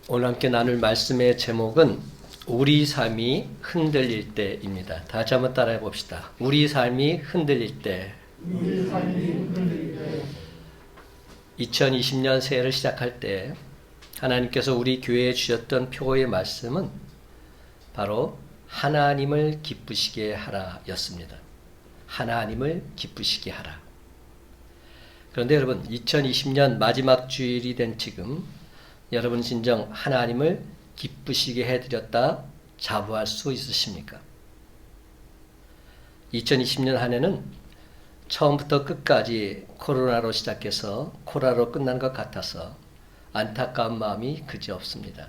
오늘 함께 나눌 말씀의 제목은 우리 삶이 흔들릴 때입니다. 다시 한번 따라해 봅시다. 우리 삶이 흔들릴 때. 2020년 새해를 시작할 때 하나님께서 우리 교회에 주셨던 표의 말씀은 바로 하나님을 기쁘시게 하라 였습니다. 하나님을 기쁘시게 하라. 그런데 여러분, 2020년 마지막 주일이 된 지금 여러분 진정 하나님을 기쁘시게 해드렸다 자부할 수 있으십니까? 2020년 한 해는 처음부터 끝까지 코로나로 시작해서 코로나로 끝난 것 같아서 안타까운 마음이 그지 없습니다.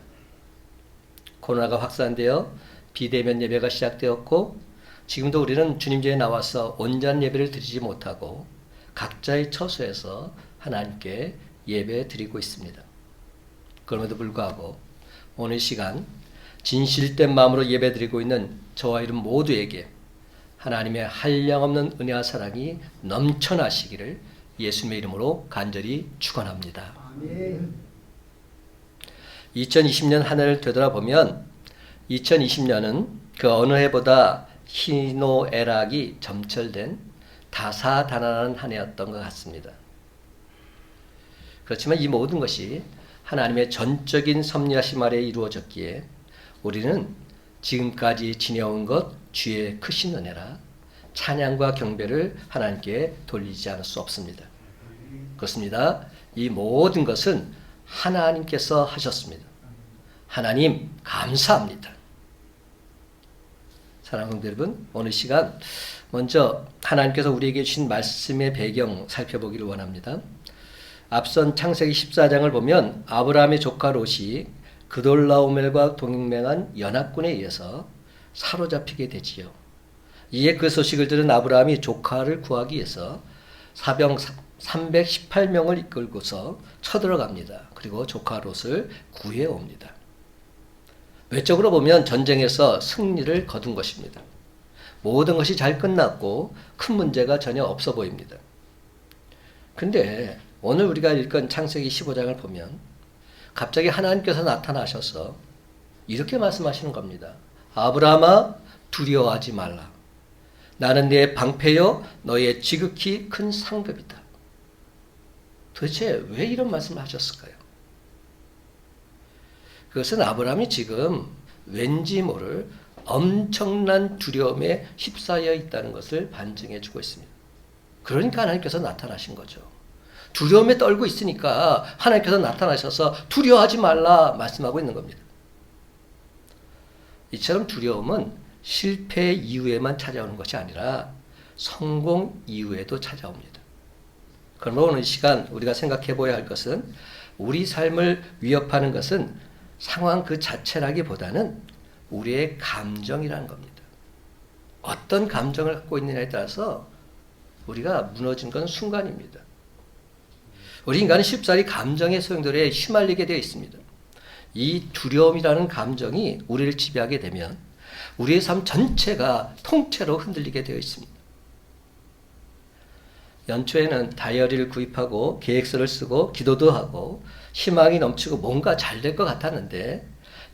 코로나가 확산되어 비대면 예배가 시작되었고 지금도 우리는 주님제에 나와서 온전한 예배를 드리지 못하고 각자의 처소에서 하나님께 예배 드리고 있습니다. 그럼에도 불구하고 오늘 시간 진실된 마음으로 예배 드리고 있는 저와 여러분 모두에게 하나님의 한량없는 은혜와 사랑이 넘쳐나시기를 예수님의 이름으로 간절히 축원합니다. 2020년 한 해를 되돌아보면 2020년은 그 어느 해보다 희노애락이 점철된 다사다난한 한 해였던 것 같습니다. 그렇지만 이 모든 것이 하나님의 전적인 섭리하심 아래 이루어졌기에 우리는 지금까지 지내온 것 주의 크신 은혜라 찬양과 경배를 하나님께 돌리지 않을 수 없습니다. 그렇습니다. 이 모든 것은 하나님께서 하셨습니다. 하나님 감사합니다. 사랑하는 성도 여러분, 오늘 시간 먼저 하나님께서 우리에게 주신 말씀의 배경 살펴보기를 원합니다. 앞선 창세기 14장을 보면 아브라함의 조카 롯이 그돌라오멜과 동맹한 연합군에 의해서 사로잡히게 되지요. 이에 그 소식을 들은 아브라함이 조카를 구하기 위해서 사병 318명을 이끌고서 쳐들어갑니다. 그리고 조카 롯을 구해옵니다. 외적으로 보면 전쟁에서 승리를 거둔 것입니다. 모든 것이 잘 끝났고 큰 문제가 전혀 없어 보입니다. 근데 오늘 우리가 읽은 창세기 15장을 보면 갑자기 하나님께서 나타나셔서 이렇게 말씀하시는 겁니다. 아브라함아, 두려워하지 말라. 나는 네 방패요 너의 지극히 큰 상급이다. 도대체 왜 이런 말씀을 하셨을까요? 그것은 아브라함이 지금 왠지 모를 엄청난 두려움에 휩싸여 있다는 것을 반증해 주고 있습니다. 그러니까 하나님께서 나타나신 거죠. 두려움에 떨고 있으니까 하나님께서 나타나셔서 두려워하지 말라 말씀하고 있는 겁니다. 이처럼 두려움은 실패 이후에만 찾아오는 것이 아니라 성공 이후에도 찾아옵니다. 그러므로 오늘 시간 우리가 생각해 보아야 할 것은 우리 삶을 위협하는 것은 상황 그 자체라기보다는 우리의 감정이라는 겁니다. 어떤 감정을 갖고 있느냐에 따라서 우리가 무너진 건 순간입니다. 우리 인간은 쉽사리 감정의 소용돌이에 휘말리게 되어 있습니다. 이 두려움이라는 감정이 우리를 지배하게 되면 우리의 삶 전체가 통째로 흔들리게 되어 있습니다. 연초에는 다이어리를 구입하고 계획서를 쓰고 기도도 하고 희망이 넘치고 뭔가 잘 될 것 같았는데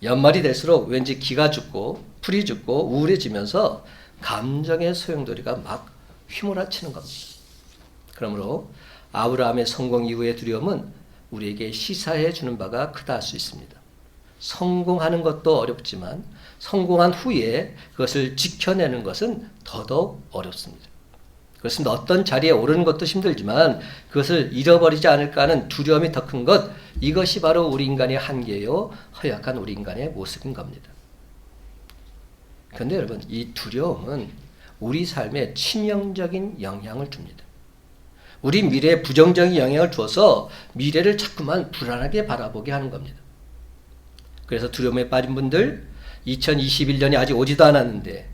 연말이 될수록 왠지 기가 죽고 풀이 죽고 우울해지면서 감정의 소용돌이가 막 휘몰아치는 겁니다. 그러므로 아브라함의 성공 이후의 두려움은 우리에게 시사해 주는 바가 크다 할 수 있습니다. 성공하는 것도 어렵지만 성공한 후에 그것을 지켜내는 것은 더더욱 어렵습니다. 그렇습니다. 어떤 자리에 오르는 것도 힘들지만 그것을 잃어버리지 않을까 하는 두려움이 더 큰 것, 이것이 바로 우리 인간의 한계요 허약한 우리 인간의 모습인 겁니다. 그런데 여러분, 이 두려움은 우리 삶에 치명적인 영향을 줍니다. 우리 미래에 부정적인 영향을 주어서 미래를 자꾸만 불안하게 바라보게 하는 겁니다. 그래서 두려움에 빠진 분들 2021년이 아직 오지도 않았는데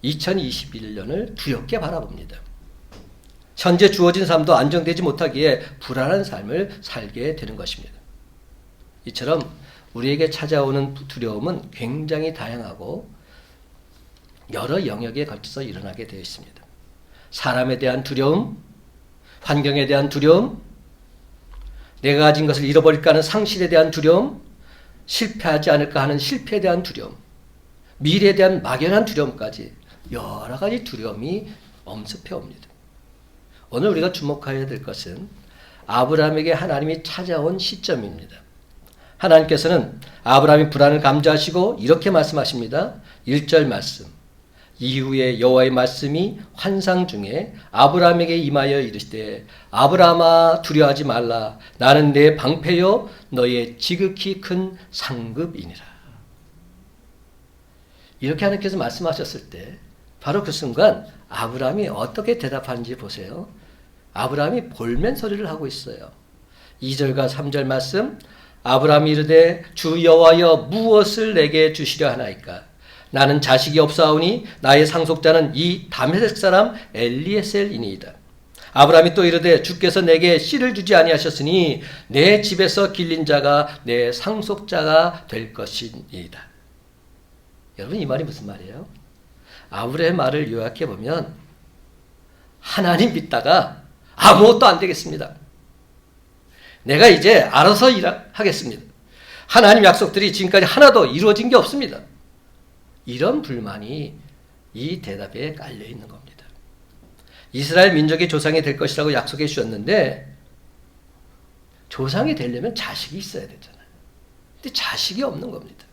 2021년을 두렵게 바라봅니다. 현재 주어진 삶도 안정되지 못하기에 불안한 삶을 살게 되는 것입니다. 이처럼 우리에게 찾아오는 두려움은 굉장히 다양하고 여러 영역에 걸쳐서 일어나게 되어 있습니다. 사람에 대한 두려움, 환경에 대한 두려움, 내가 가진 것을 잃어버릴까 하는 상실에 대한 두려움, 실패하지 않을까 하는 실패에 대한 두려움, 미래에 대한 막연한 두려움까지 여러 가지 두려움이 엄습해 옵니다. 오늘 우리가 주목해야 될 것은 아브라함에게 하나님이 찾아온 시점입니다. 하나님께서는 아브라함이 불안을 감지하시고 이렇게 말씀하십니다. 1절 말씀. 이후에 여호와의 말씀이 환상 중에 아브라함에게 임하여 이르시되 아브라함아 두려워하지 말라. 나는 내 방패요 너의 지극히 큰 상급이니라. 이렇게 하나님께서 말씀하셨을 때 바로 그 순간 아브라함이 어떻게 대답하는지 보세요. 아브라함이 볼멘 소리를 하고 있어요. 2절과 3절 말씀. 아브라함이 이르되 주 여호와여 무엇을 내게 주시려 하나이까? 나는 자식이 없사오니 나의 상속자는 이 다메섹 사람 엘리에셀이니이다. 아브라함이 또 이르되 주께서 내게 씨를 주지 아니하셨으니 내 집에서 길린 자가 내 상속자가 될 것이니이다. 여러분 이 말이 무슨 말이에요? 아브라함의 말을 요약해 보면 하나님 믿다가 아무것도 안 되겠습니다. 내가 이제 알아서 하겠습니다. 하나님 약속들이 지금까지 하나도 이루어진 게 없습니다. 이런 불만이 이 대답에 깔려 있는 겁니다. 이스라엘 민족의 조상이 될 것이라고 약속해 주셨는데 조상이 되려면 자식이 있어야 되잖아요. 근데 자식이 없는 겁니다.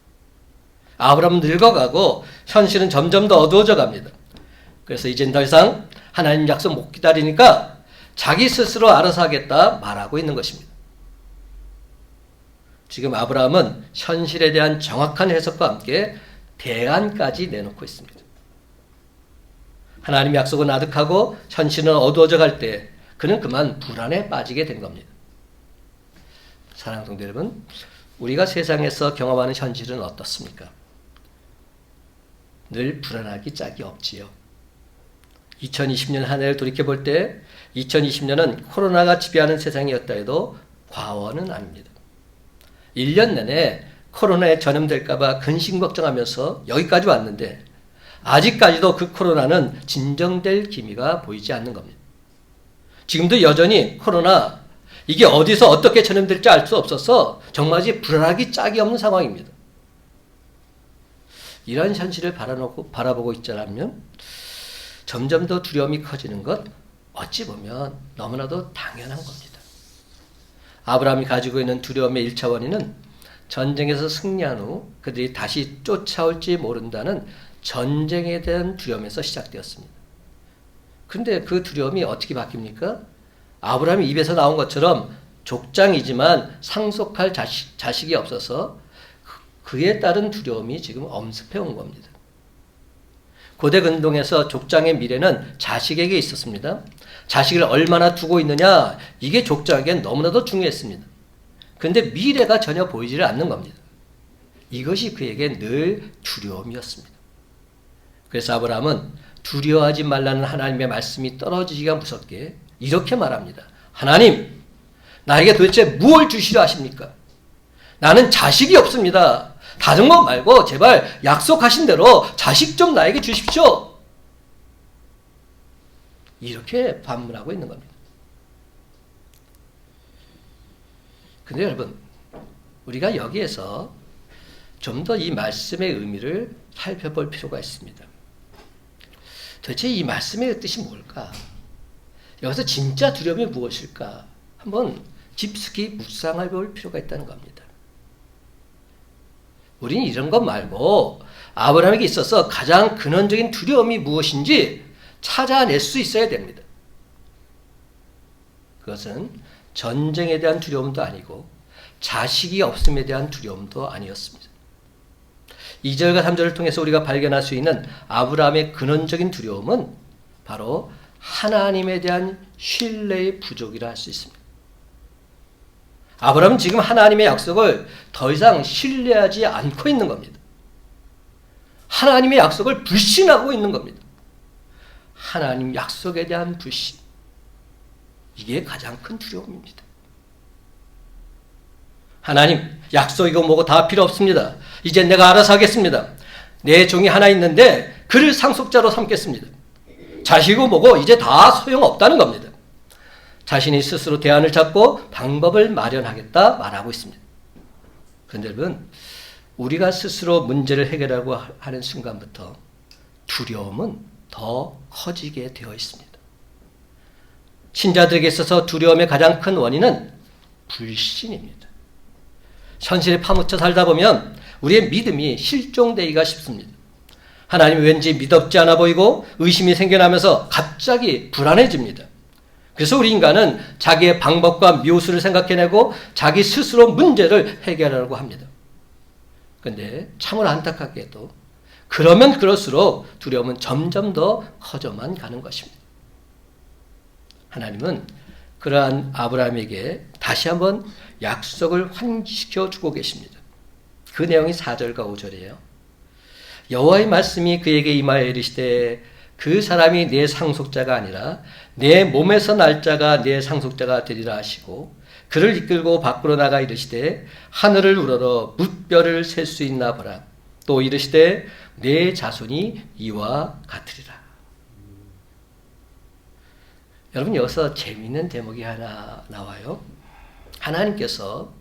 아브라함은 늙어가고 현실은 점점 더 어두워져 갑니다. 그래서 이젠 더 이상 하나님 약속 못 기다리니까 자기 스스로 알아서 하겠다 말하고 있는 것입니다. 지금 아브라함은 현실에 대한 정확한 해석과 함께 대안까지 내놓고 있습니다. 하나님의 약속은 아득하고 현실은 어두워져 갈 때 그는 그만 불안에 빠지게 된 겁니다. 사랑하는 성도 여러분, 우리가 세상에서 경험하는 현실은 어떻습니까? 늘 불안하기 짝이 없지요. 2020년 한 해를 돌이켜볼 때 2020년은 코로나가 지배하는 세상이었다 해도 과언은 아닙니다. 1년 내내 코로나에 전염될까 봐 근심 걱정하면서 여기까지 왔는데 아직까지도 그 코로나는 진정될 기미가 보이지 않는 겁니다. 지금도 여전히 코로나 이게 어디서 어떻게 전염될지 알 수 없어서 정말 불안하기 짝이 없는 상황입니다. 이런 현실을 바라보고 있자면 점점 더 두려움이 커지는 것 어찌 보면 너무나도 당연한 겁니다. 아브라함이 가지고 있는 두려움의 1차 원인은 전쟁에서 승리한 후 그들이 다시 쫓아올지 모른다는 전쟁에 대한 두려움에서 시작되었습니다. 그런데 그 두려움이 어떻게 바뀝니까? 아브라함이 입에서 나온 것처럼 족장이지만 상속할 자식이 없어서 그에 따른 두려움이 지금 엄습해 온 겁니다. 고대 근동에서 족장의 미래는 자식에게 있었습니다. 자식을 얼마나 두고 있느냐, 이게 족장에겐 너무나도 중요했습니다. 그런데 미래가 전혀 보이지를 않는 겁니다. 이것이 그에게 늘 두려움이었습니다. 그래서 아브라함은 두려워하지 말라는 하나님의 말씀이 떨어지기가 무섭게 이렇게 말합니다. 하나님, 나에게 도대체 무엇을 주시려 하십니까? 나는 자식이 없습니다. 다른 것 말고 제발 약속하신 대로 자식 좀 나에게 주십시오. 이렇게 반문하고 있는 겁니다. 근데 여러분, 우리가 여기에서 좀 더 이 말씀의 의미를 살펴볼 필요가 있습니다. 도대체 이 말씀의 뜻이 뭘까? 여기서 진짜 두려움이 무엇일까? 한번 깊숙이 묵상해 볼 필요가 있다는 겁니다. 우리는 이런 것 말고 아브라함에게 있어서 가장 근원적인 두려움이 무엇인지 찾아낼 수 있어야 됩니다. 그것은 전쟁에 대한 두려움도 아니고 자식이 없음에 대한 두려움도 아니었습니다. 2절과 3절을 통해서 우리가 발견할 수 있는 아브라함의 근원적인 두려움은 바로 하나님에 대한 신뢰의 부족이라 할 수 있습니다. 아브라함은 지금 하나님의 약속을 더 이상 신뢰하지 않고 있는 겁니다. 하나님의 약속을 불신하고 있는 겁니다. 하나님 약속에 대한 불신. 이게 가장 큰 두려움입니다. 하나님, 약속이고 뭐고 다 필요 없습니다. 이제 내가 알아서 하겠습니다. 내 종이 하나 있는데 그를 상속자로 삼겠습니다. 자식이고 뭐고 이제 다 소용없다는 겁니다. 자신이 스스로 대안을 찾고 방법을 마련하겠다 말하고 있습니다. 그런데 여러분, 우리가 스스로 문제를 해결하고 하는 순간부터 두려움은 더 커지게 되어 있습니다. 신자들에게 있어서 두려움의 가장 큰 원인은 불신입니다. 현실에 파묻혀 살다 보면 우리의 믿음이 실종되기가 쉽습니다. 하나님이 왠지 믿op지 않아 보이고 의심이 생겨나면서 갑자기 불안해집니다. 그래서 우리 인간은 자기의 방법과 묘수를 생각해내고 자기 스스로 문제를 해결하려고 합니다. 그런데 참으로 안타깝게도 그러면 그럴수록 두려움은 점점 더 커져만 가는 것입니다. 하나님은 그러한 아브라함에게 다시 한번 약속을 환기시켜 주고 계십니다. 그 내용이 4절과 5절이에요. 여호와의 말씀이 그에게 임하여 이르시되 그 사람이 내 상속자가 아니라 내 몸에서 날 자가 내 상속자가 되리라 하시고 그를 이끌고 밖으로 나가 이르시되 하늘을 우러러 뭇별을 셀 수 있나 보라. 또 이르시되 내 자손이 이와 같으리라. 여러분, 여기서 재미있는 대목이 하나 나와요. 하나님께서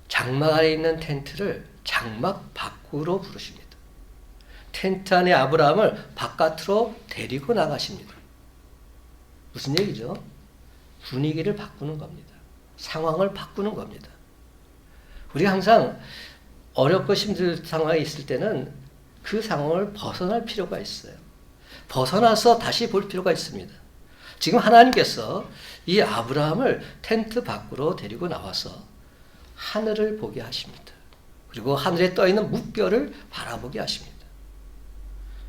장막 안에 있는 텐트를 장막 밖으로 부르십니다. 텐트 안에 아브라함을 바깥으로 데리고 나가십니다. 무슨 얘기죠? 분위기를 바꾸는 겁니다. 상황을 바꾸는 겁니다. 우리가 항상 어렵고 힘든 상황에 있을 때는 그 상황을 벗어날 필요가 있어요. 벗어나서 다시 볼 필요가 있습니다. 지금 하나님께서 이 아브라함을 텐트 밖으로 데리고 나와서 하늘을 보게 하십니다. 그리고 하늘에 떠있는 뭇별을 바라보게 하십니다.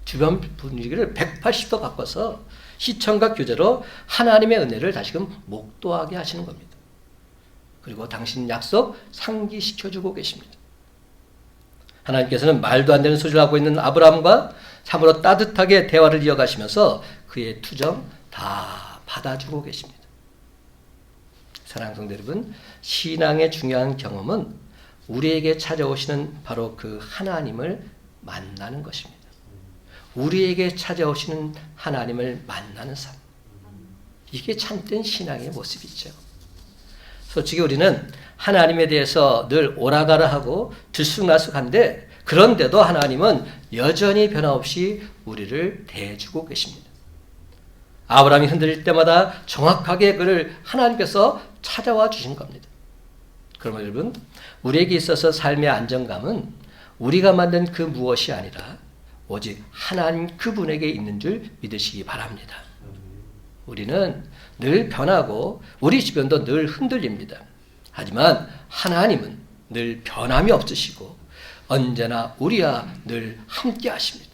주변 분위기를 180도 바꿔서 시청각 교제로 하나님의 은혜를 다시금 목도하게 하시는 겁니다. 그리고 당신 약속 상기시켜주고 계십니다. 하나님께서는 말도 안 되는 소리를 하고 있는 아브라함과 참으로 따뜻하게 대화를 이어가시면서 그의 투정 다 받아주고 계십니다. 사랑하는 성도 여러분, 신앙의 중요한 경험은 우리에게 찾아오시는 바로 그 하나님을 만나는 것입니다. 우리에게 찾아오시는 하나님을 만나는 삶. 이게 참된 신앙의 모습이죠. 솔직히 우리는 하나님에 대해서 늘 오라가라 하고 들쑥날쑥한데 그런데도 하나님은 여전히 변함없이 우리를 대해주고 계십니다. 아브라함이 흔들릴 때마다 정확하게 그를 하나님께서 찾아와 주신 겁니다. 그러면 여러분, 우리에게 있어서 삶의 안정감은 우리가 만든 그 무엇이 아니라 오직 하나님 그분에게 있는 줄 믿으시기 바랍니다. 우리는 늘 변하고 우리 주변도 늘 흔들립니다. 하지만 하나님은 늘 변함이 없으시고 언제나 우리와 늘 함께 하십니다.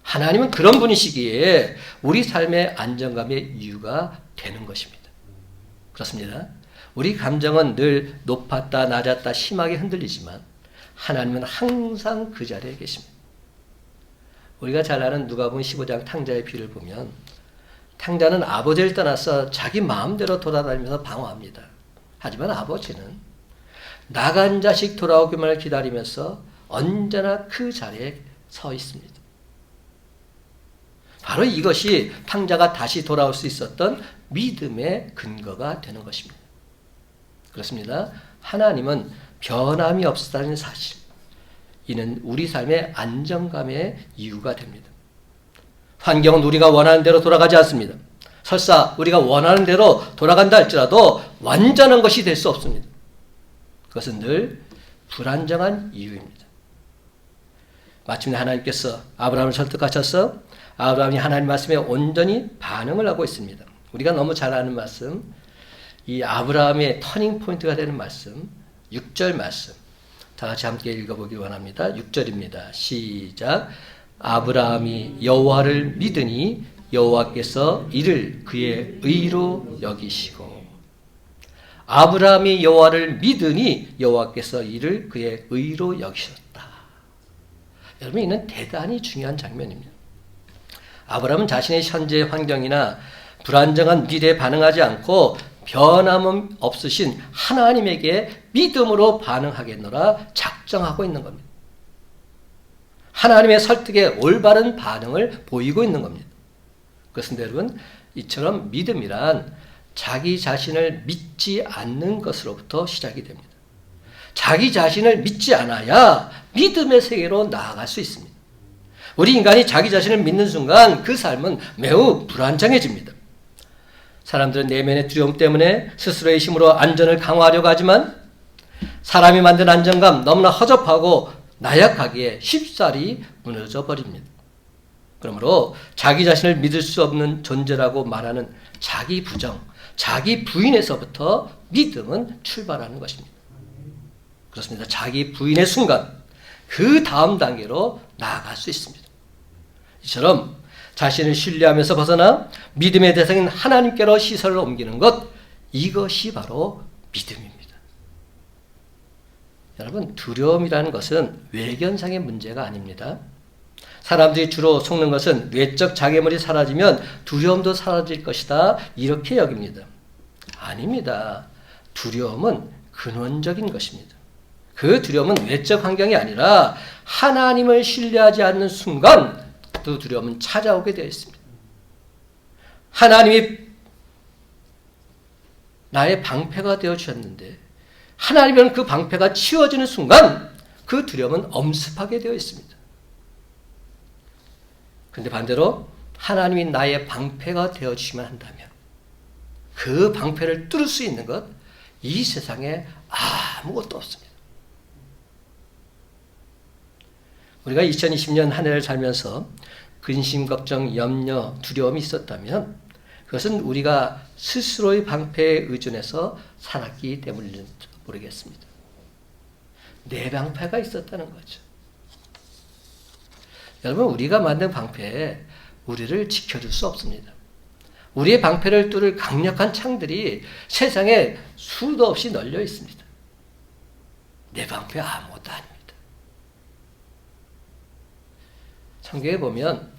하나님은 그런 분이시기에 우리 삶의 안정감의 이유가 되는 것입니다. 그렇습니다. 우리 감정은 늘 높았다 낮았다 심하게 흔들리지만 하나님은 항상 그 자리에 계십니다. 우리가 잘 아는 누가복음 15장 탕자의 비유를 보면 탕자는 아버지를 떠나서 자기 마음대로 돌아다니면서 방황합니다. 하지만 아버지는 나간 자식 돌아오기만을 기다리면서 언제나 그 자리에 서 있습니다. 바로 이것이 탕자가 다시 돌아올 수 있었던 믿음의 근거가 되는 것입니다. 그렇습니다. 하나님은 변함이 없다는 사실, 이는 우리 삶의 안정감의 이유가 됩니다. 환경은 우리가 원하는 대로 돌아가지 않습니다. 설사 우리가 원하는 대로 돌아간다 할지라도 완전한 것이 될 수 없습니다. 그것은 늘 불안정한 이유입니다. 마침내 하나님께서 아브라함을 설득하셔서 아브라함이 하나님 말씀에 온전히 반응을 하고 있습니다. 우리가 너무 잘 아는 말씀, 이 아브라함의 터닝 포인트가 되는 말씀, 6절 말씀. 다 같이 함께 읽어보기 원합니다. 6절입니다. 시작. 아브라함이 여호와를 믿으니 여호와께서 이를 그의 의로 여기시고. 아브라함이 여호와를 믿으니 여호와께서 이를 그의 의로 여기셨다. 여러분, 이는 대단히 중요한 장면입니다. 아브라함은 자신의 현재 환경이나 불안정한 미래에 반응하지 않고 변함은 없으신 하나님에게 믿음으로 반응하겠노라 작정하고 있는 겁니다. 하나님의 설득에 올바른 반응을 보이고 있는 겁니다. 그렇습니다, 여러분. 이처럼 믿음이란 자기 자신을 믿지 않는 것으로부터 시작이 됩니다. 자기 자신을 믿지 않아야 믿음의 세계로 나아갈 수 있습니다. 우리 인간이 자기 자신을 믿는 순간 그 삶은 매우 불안정해집니다. 사람들은 내면의 두려움 때문에 스스로의 힘으로 안전을 강화하려고 하지만 사람이 만든 안정감 너무나 허접하고 나약하기에 쉽사리 무너져 버립니다. 그러므로 자기 자신을 믿을 수 없는 존재라고 말하는 자기 부정, 자기 부인에서부터 믿음은 출발하는 것입니다. 그렇습니다. 자기 부인의 순간 그 다음 단계로 나아갈 수 있습니다. 이처럼 자신을 신뢰하면서 벗어나 믿음의 대상인 하나님께로 시선을 옮기는 것, 이것이 바로 믿음입니다. 여러분, 두려움이라는 것은 외견상의 문제가 아닙니다. 사람들이 주로 속는 것은 외적 장애물이 사라지면 두려움도 사라질 것이다, 이렇게 여깁니다. 아닙니다. 두려움은 근원적인 것입니다. 그 두려움은 외적 환경이 아니라 하나님을 신뢰하지 않는 순간 그 두려움은 찾아오게 되어 있습니다. 하나님이 나의 방패가 되어 주셨는데 하나님은 그 방패가 치워지는 순간 그 두려움은 엄습하게 되어 있습니다. 그런데 반대로 하나님이 나의 방패가 되어 주시면 한다면 그 방패를 뚫을 수 있는 것, 이 세상에 아무것도 없습니다. 우리가 2020년 한 해를 살면서 근심, 걱정, 염려, 두려움이 있었다면 그것은 우리가 스스로의 방패에 의존해서 살았기 때문인지 모르겠습니다. 내 방패가 있었다는 거죠. 여러분, 우리가 만든 방패에 우리를 지켜줄 수 없습니다. 우리의 방패를 뚫을 강력한 창들이 세상에 수도 없이 널려 있습니다. 내 방패 아무것도 아닙니다. 성경에 보면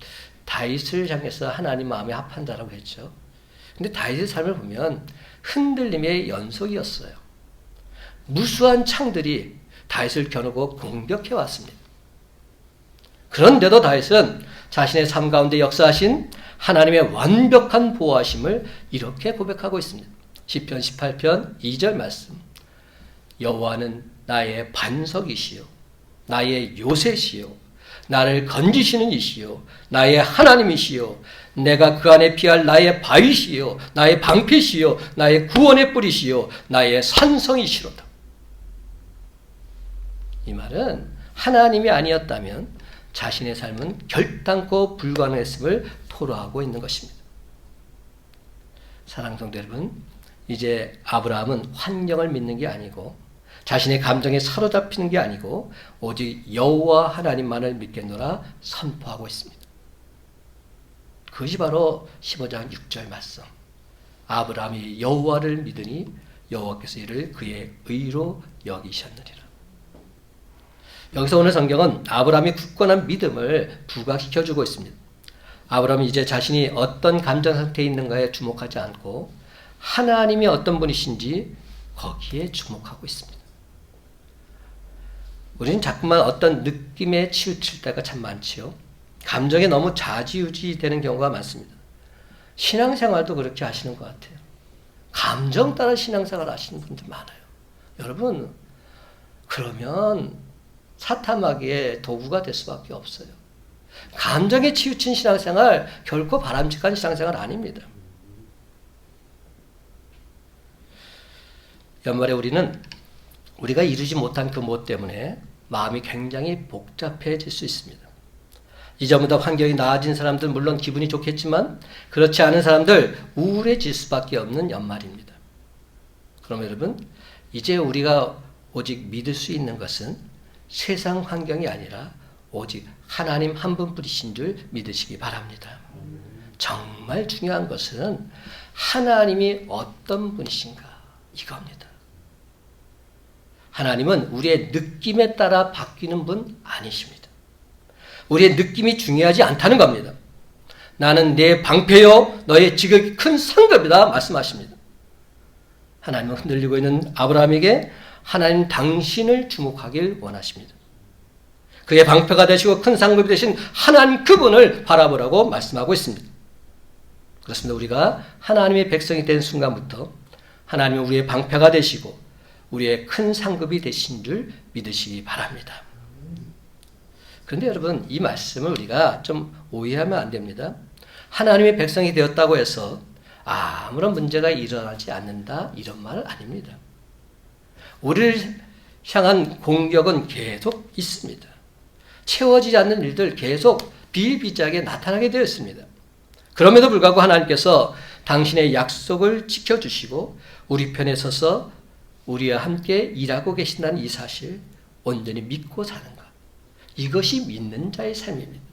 다윗을 향해서 하나님 마음에 합한 자라고 했죠. 근데 다윗의 삶을 보면 흔들림의 연속이었어요. 무수한 창들이 다윗을 겨누고 공격해 왔습니다. 그런데도 다윗은 자신의 삶 가운데 역사하신 하나님의 완벽한 보호하심을 이렇게 고백하고 있습니다. 시편 18편 2절 말씀. 여호와는 나의 반석이시요 나의 요새시요 나를 건지시는 이시요 나의 하나님이시요 내가 그 안에 피할 나의 바위시요 나의 방패시요 나의 구원의 뿌리시요 나의 산성이시로다. 이 말은 하나님이 아니었다면 자신의 삶은 결단코 불가능했음을 토로하고 있는 것입니다. 사랑하는 성도 여러분, 이제 아브라함은 환경을 믿는 게 아니고 자신의 감정에 사로잡히는 게 아니고 오직 여호와 하나님만을 믿겠노라 선포하고 있습니다. 그것이 바로 15장 6절 말씀. 아브라함이 여호와를 믿으니 여호와께서 이를 그의 의로 여기셨느니라. 여기서 오늘 성경은 아브라함이 굳건한 믿음을 부각시켜주고 있습니다. 아브라함은 이제 자신이 어떤 감정 상태에 있는가에 주목하지 않고 하나님이 어떤 분이신지 거기에 주목하고 있습니다. 우리는 자꾸만 어떤 느낌에 치우칠 때가 참 많지요. 감정에 너무 좌지우지 되는 경우가 많습니다. 신앙생활도 그렇게 하시는 것 같아요. 감정 따라 신앙생활 하시는 분들 많아요. 여러분, 그러면 사탐하기에 도구가 될 수밖에 없어요. 감정에 치우친 신앙생활 결코 바람직한 신앙생활 아닙니다. 연말에 우리가 이루지 못한 그 못 때문에 마음이 굉장히 복잡해질 수 있습니다. 이전보다 환경이 나아진 사람들 물론 기분이 좋겠지만 그렇지 않은 사람들 우울해질 수밖에 없는 연말입니다. 그럼 여러분, 이제 우리가 오직 믿을 수 있는 것은 세상 환경이 아니라 오직 하나님 한 분뿐이신 줄 믿으시기 바랍니다. 정말 중요한 것은 하나님이 어떤 분이신가 이겁니다. 하나님은 우리의 느낌에 따라 바뀌는 분 아니십니다. 우리의 느낌이 중요하지 않다는 겁니다. 나는 내 방패요 너의 지극히 큰 상급이다 말씀하십니다. 하나님은 흔들리고 있는 아브라함에게 하나님 당신을 주목하길 원하십니다. 그의 방패가 되시고 큰 상급이 되신 하나님 그분을 바라보라고 말씀하고 있습니다. 그렇습니다. 우리가 하나님의 백성이 된 순간부터 하나님은 우리의 방패가 되시고 우리의 큰 상급이 되신 줄 믿으시기 바랍니다. 그런데 여러분, 이 말씀을 우리가 좀 오해하면 안 됩니다. 하나님의 백성이 되었다고 해서 아무런 문제가 일어나지 않는다, 이런 말은 아닙니다. 우리를 향한 공격은 계속 있습니다. 채워지지 않는 일들 계속 비일비재하게 나타나게 되었습니다. 그럼에도 불구하고 하나님께서 당신의 약속을 지켜주시고 우리 편에 서서 우리와 함께 일하고 계신다는 이 사실, 온전히 믿고 사는 것, 이것이 믿는 자의 삶입니다.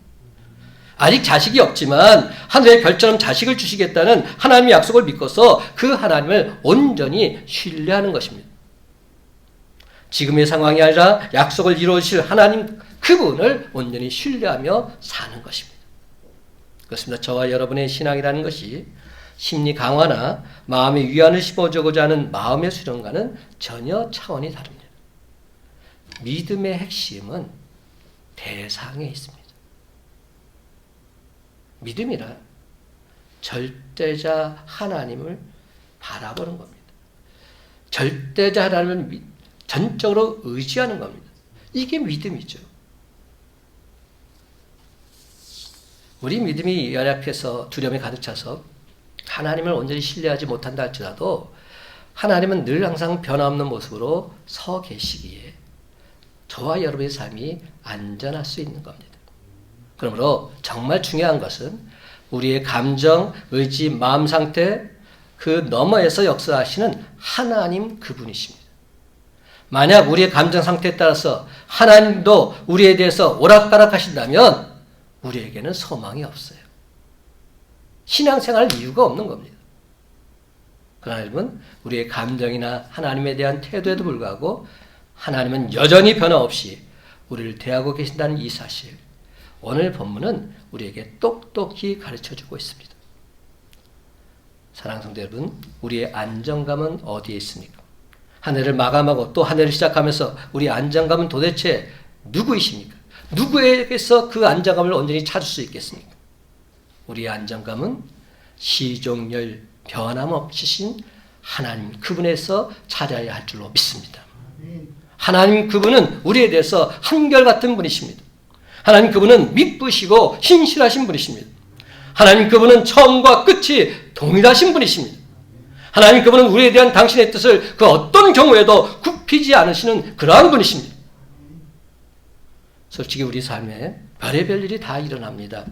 아직 자식이 없지만 하늘의 별처럼 자식을 주시겠다는 하나님의 약속을 믿고서 그 하나님을 온전히 신뢰하는 것입니다. 지금의 상황이 아니라 약속을 이루실 하나님 그분을 온전히 신뢰하며 사는 것입니다. 그렇습니다. 저와 여러분의 신앙이라는 것이 심리 강화나 마음의 위안을 심어주고자 하는 마음의 수련과는 전혀 차원이 다릅니다. 믿음의 핵심은 대상에 있습니다. 믿음이란 절대자 하나님을 바라보는 겁니다. 절대자 하나님을 전적으로 의지하는 겁니다. 이게 믿음이죠. 우리 믿음이 연약해서 두려움에 가득 차서 하나님을 온전히 신뢰하지 못한다 할지라도 하나님은 늘 항상 변함없는 모습으로 서 계시기에 저와 여러분의 삶이 안전할 수 있는 겁니다. 그러므로 정말 중요한 것은 우리의 감정, 의지, 마음 상태 그 너머에서 역사하시는 하나님 그분이십니다. 만약 우리의 감정 상태에 따라서 하나님도 우리에 대해서 오락가락하신다면 우리에게는 소망이 없어요. 신앙생활 이유가 없는 겁니다. 그러나 여러분, 우리의 감정이나 하나님에 대한 태도에도 불구하고 하나님은 여전히 변함없이 우리를 대하고 계신다는 이 사실, 오늘 본문은 우리에게 똑똑히 가르쳐주고 있습니다. 사랑하는 성도 여러분, 우리의 안정감은 어디에 있습니까? 한 해를 마감하고 또 한 해를 시작하면서 우리의 안정감은 도대체 누구이십니까? 누구에게서 그 안정감을 온전히 찾을 수 있겠습니까? 우리의 안정감은 시종열 변함없으신 하나님 그분에서 찾아야 할 줄로 믿습니다. 하나님 그분은 우리에 대해서 한결같은 분이십니다. 하나님 그분은 미쁘시고 신실하신 분이십니다. 하나님 그분은 처음과 끝이 동일하신 분이십니다. 하나님 그분은 우리에 대한 당신의 뜻을 그 어떤 경우에도 굽히지 않으시는 그러한 분이십니다. 솔직히 우리 삶에 별의별 일이 다 일어납니다.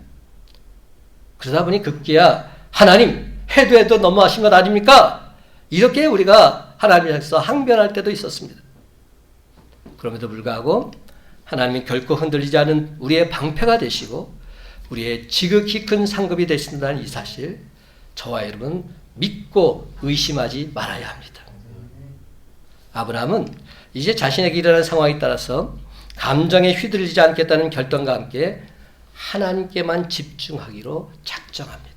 그러다 보니 급기야 하나님 해도 해도 너무하신 것 아닙니까? 이렇게 우리가 하나님에서 항변할 때도 있었습니다. 그럼에도 불구하고 하나님이 결코 흔들리지 않은 우리의 방패가 되시고 우리의 지극히 큰 상급이 되신다는 이 사실, 저와 여러분 믿고 의심하지 말아야 합니다. 아브라함은 이제 자신에게 일어난 상황에 따라서 감정에 휘둘리지 않겠다는 결단과 함께 하나님께만 집중하기로 작정합니다.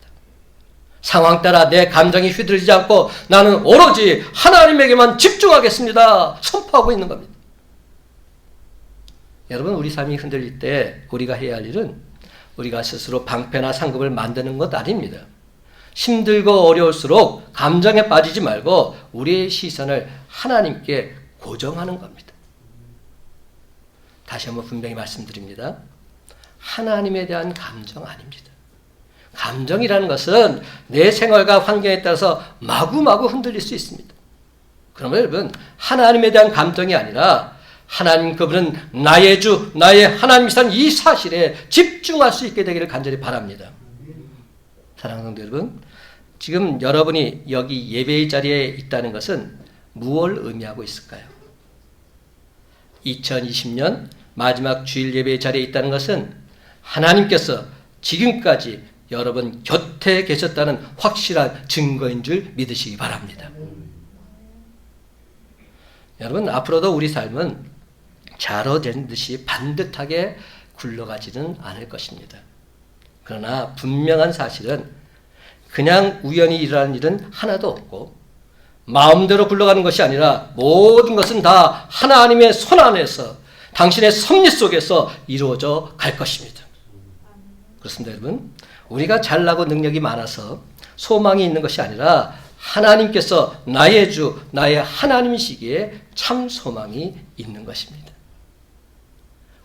상황 따라 내 감정이 휘둘리지 않고 나는 오로지 하나님에게만 집중하겠습니다. 선포하고 있는 겁니다. 여러분, 우리 삶이 흔들릴 때 우리가 해야 할 일은 우리가 스스로 방패나 상급을 만드는 것 아닙니다. 힘들고 어려울수록 감정에 빠지지 말고 우리의 시선을 하나님께 고정하는 겁니다. 다시 한번 분명히 말씀드립니다. 하나님에 대한 감정 아닙니다. 감정이라는 것은 내 생활과 환경에 따라서 마구마구 흔들릴 수 있습니다. 그러면 여러분, 하나님에 대한 감정이 아니라 하나님 그분은 나의 주, 나의 하나님이시라는 이 사실에 집중할 수 있게 되기를 간절히 바랍니다. 사랑하는 성도 여러분, 지금 여러분이 여기 예배의 자리에 있다는 것은 무엇을 의미하고 있을까요? 2020년 마지막 주일 예배의 자리에 있다는 것은 하나님께서 지금까지 여러분 곁에 계셨다는 확실한 증거인 줄 믿으시기 바랍니다. 여러분, 앞으로도 우리 삶은 자로 된 듯이 반듯하게 굴러가지는 않을 것입니다. 그러나 분명한 사실은 그냥 우연히 일어나는 일은 하나도 없고 마음대로 굴러가는 것이 아니라 모든 것은 다 하나님의 손 안에서 당신의 섭리 속에서 이루어져 갈 것입니다. 그렇습니다, 여러분. 우리가 잘나고 능력이 많아서 소망이 있는 것이 아니라 하나님께서 나의 주, 나의 하나님이시기에 참 소망이 있는 것입니다.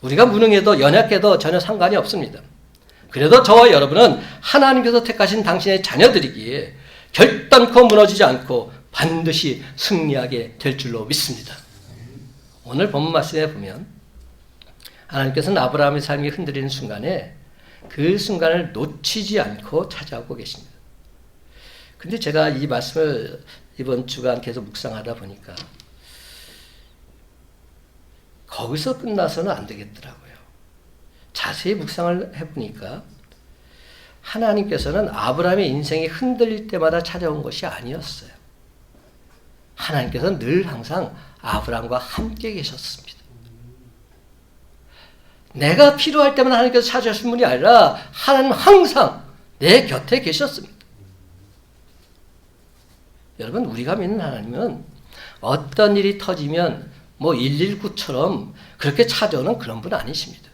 우리가 무능해도 연약해도 전혀 상관이 없습니다. 그래도 저와 여러분은 하나님께서 택하신 당신의 자녀들이기에 결단코 무너지지 않고 반드시 승리하게 될 줄로 믿습니다. 오늘 본문 말씀에 보면 하나님께서는 아브라함의 삶이 흔들리는 순간에 그 순간을 놓치지 않고 찾아오고 계십니다. 근데 제가 이 말씀을 이번 주간 계속 묵상하다 보니까 거기서 끝나서는 안 되겠더라고요. 자세히 묵상을 해보니까 하나님께서는 아브라함의 인생이 흔들릴 때마다 찾아온 것이 아니었어요. 하나님께서는 늘 항상 아브라함과 함께 계셨습니다. 내가 필요할 때만 하나님께서 찾아오신 분이 아니라 하나님 항상 내 곁에 계셨습니다. 여러분, 우리가 믿는 하나님은 어떤 일이 터지면 119처럼 그렇게 찾아오는 그런 분 아니십니다.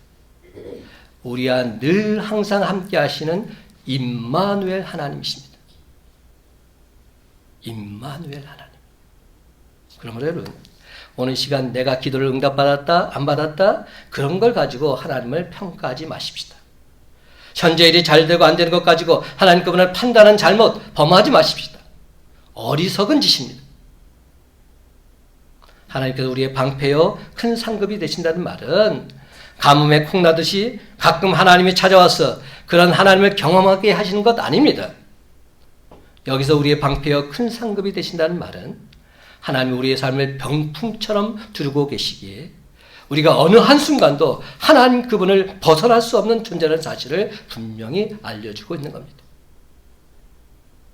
우리와 늘 항상 함께 하시는 임마누엘 하나님이십니다. 임마누엘 하나님. 그러므로 여러분, 오늘 시간 내가 기도를 응답받았다, 안 받았다, 그런 걸 가지고 하나님을 평가하지 마십시다. 현재 일이 잘 되고 안 되는 것 가지고 하나님 그분을 판단한 잘못 범하지 마십시다. 어리석은 짓입니다. 하나님께서 우리의 방패요 큰 상급이 되신다는 말은 가뭄에 콩나듯이 가끔 하나님이 찾아와서 그런 하나님을 경험하게 하시는 것 아닙니다. 여기서 우리의 방패요 큰 상급이 되신다는 말은 하나님이 우리의 삶을 병풍처럼 두르고 계시기에 우리가 어느 한순간도 하나님 그분을 벗어날 수 없는 존재라는 사실을 분명히 알려주고 있는 겁니다.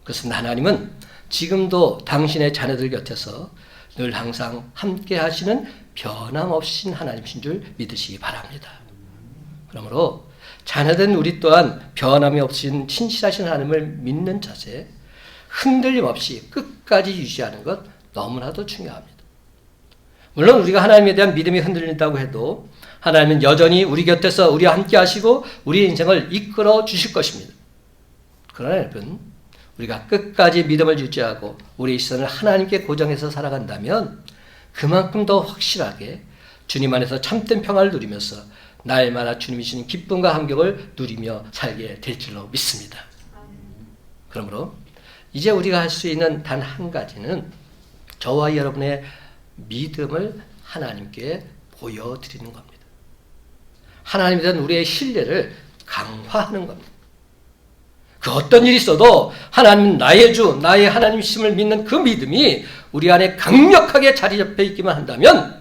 그래서 하나님은 지금도 당신의 자녀들 곁에서 늘 항상 함께 하시는 변함없인 하나님이신 줄 믿으시기 바랍니다. 그러므로 자녀된 우리 또한 변함이 없으신 신실하신 하나님을 믿는 자세, 흔들림 없이 끝까지 유지하는 것 너무나도 중요합니다. 물론 우리가 하나님에 대한 믿음이 흔들린다고 해도 하나님은 여전히 우리 곁에서 우리와 함께 하시고 우리의 인생을 이끌어 주실 것입니다. 그러나 여러분, 우리가 끝까지 믿음을 유지하고 우리의 시선을 하나님께 고정해서 살아간다면 그만큼 더 확실하게 주님 안에서 참된 평화를 누리면서 날마다 주님이 주신 기쁨과 감격을 누리며 살게 될 줄로 믿습니다. 그러므로 이제 우리가 할 수 있는 단 한 가지는 저와 여러분의 믿음을 하나님께 보여드리는 겁니다. 하나님에 대한 우리의 신뢰를 강화하는 겁니다. 그 어떤 일이 있어도 하나님은 나의 주, 나의 하나님이심을 믿는 그 믿음이 우리 안에 강력하게 자리 잡혀 있기만 한다면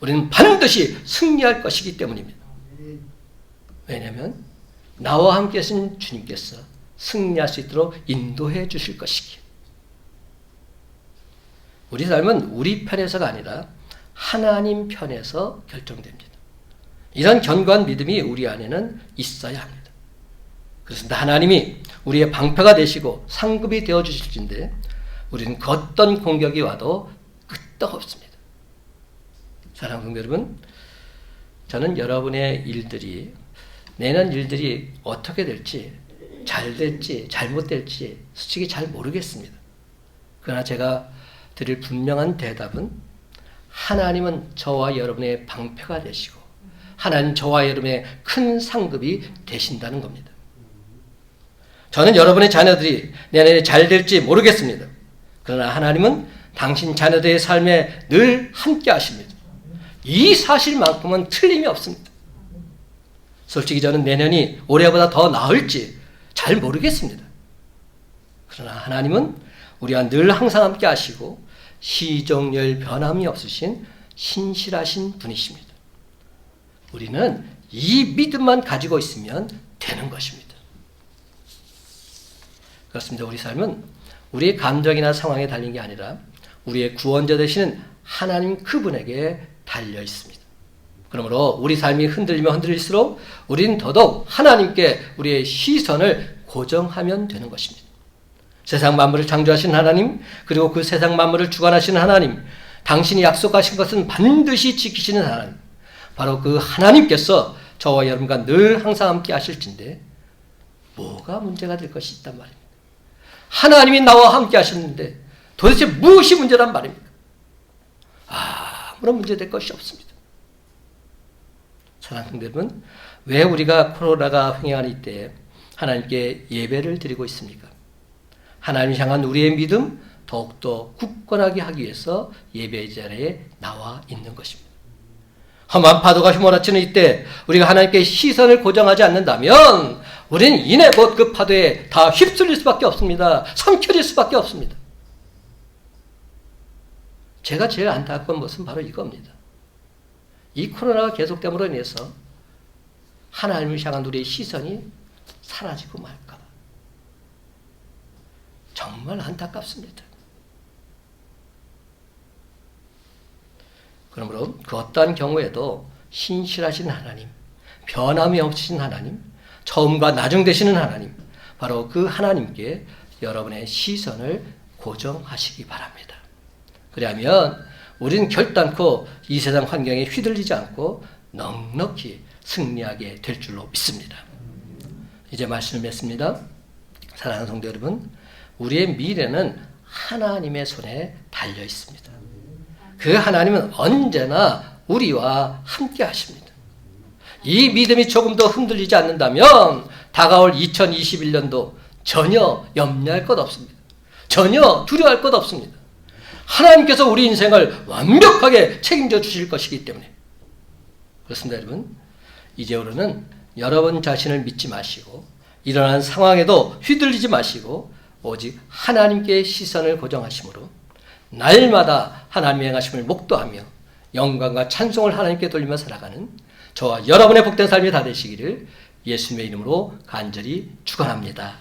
우리는 반드시 승리할 것이기 때문입니다. 왜냐하면 나와 함께 하신 주님께서 승리할 수 있도록 인도해 주실 것이기에. 우리 삶은 우리 편에서가 아니라 하나님 편에서 결정됩니다. 이런 견고한 믿음이 우리 안에는 있어야 합니다. 그렇습니다. 하나님이 우리의 방패가 되시고 상급이 되어주실진데 우리는 그 어떤 공격이 와도 끄떡없습니다. 사랑하는 성도 여러분, 저는 여러분의 일들이, 내년 일들이 어떻게 될지, 잘 될지 잘못될지 솔직히 잘 모르겠습니다. 그러나 제가 드릴 분명한 대답은 하나님은 저와 여러분의 방패가 되시고 하나님 저와 여러분의 큰 상급이 되신다는 겁니다. 저는 여러분의 자녀들이 내년에 잘 될지 모르겠습니다. 그러나 하나님은 당신 자녀들의 삶에 늘 함께 하십니다. 이 사실만큼은 틀림이 없습니다. 솔직히 저는 내년이 올해보다 더 나을지 잘 모르겠습니다. 그러나 하나님은 우리와 늘 항상 함께 하시고 시종일 변함이 없으신 신실하신 분이십니다. 우리는 이 믿음만 가지고 있으면 되는 것입니다. 그렇습니다. 우리 삶은 우리의 감정이나 상황에 달린 게 아니라 우리의 구원자 되시는 하나님 그분에게 달려 있습니다. 그러므로 우리 삶이 흔들리면 흔들릴수록 우리는 더더욱 하나님께 우리의 시선을 고정하면 되는 것입니다. 세상 만물을 창조하신 하나님, 그리고 그 세상 만물을 주관하시는 하나님, 당신이 약속하신 것은 반드시 지키시는 하나님, 바로 그 하나님께서 저와 여러분과 늘 항상 함께 하실진데 뭐가 문제가 될 것이 있단 말입니다. 하나님이 나와 함께 하셨는데 도대체 무엇이 문제란 말입니까? 아무런 문제될 것이 없습니다. 사랑하는 성도 여러분, 왜 우리가 코로나가 횡행하는 이때 하나님께 예배를 드리고 있습니까? 하나님 향한 우리의 믿음 더욱더 굳건하게 하기 위해서 예배 자리에 나와 있는 것입니다. 험한 파도가 휘몰아치는 이때 우리가 하나님께 시선을 고정하지 않는다면 우리는 이내 곧 그 파도에 다 휩쓸릴 수밖에 없습니다. 삼켜질 수밖에 없습니다. 제가 제일 안타까운 것은 바로 이겁니다. 이 코로나가 계속됨으로 인해서 하나님을 향한 우리의 시선이 사라지고 말까 봐 정말 안타깝습니다. 그러므로 그 어떠한 경우에도 신실하신 하나님, 변함이 없으신 하나님, 처음과 나중 되시는 하나님, 바로 그 하나님께 여러분의 시선을 고정하시기 바랍니다. 그러면 우리는 결단코 이 세상 환경에 휘둘리지 않고 넉넉히 승리하게 될 줄로 믿습니다. 이제 말씀을 맺습니다. 사랑하는 성도 여러분, 우리의 미래는 하나님의 손에 달려 있습니다. 그 하나님은 언제나 우리와 함께 하십니다. 이 믿음이 조금 더 흔들리지 않는다면 다가올 2021년도 전혀 염려할 것 없습니다. 전혀 두려워할 것 없습니다. 하나님께서 우리 인생을 완벽하게 책임져 주실 것이기 때문에 그렇습니다. 여러분, 이제부터는 여러분 자신을 믿지 마시고 일어난 상황에도 휘둘리지 마시고 오직 하나님께 시선을 고정하심으로 날마다 하나님의 행하심을 목도하며 영광과 찬송을 하나님께 돌리며 살아가는 저와 여러분의 복된 삶이 다 되시기를 예수님의 이름으로 간절히 축원합니다.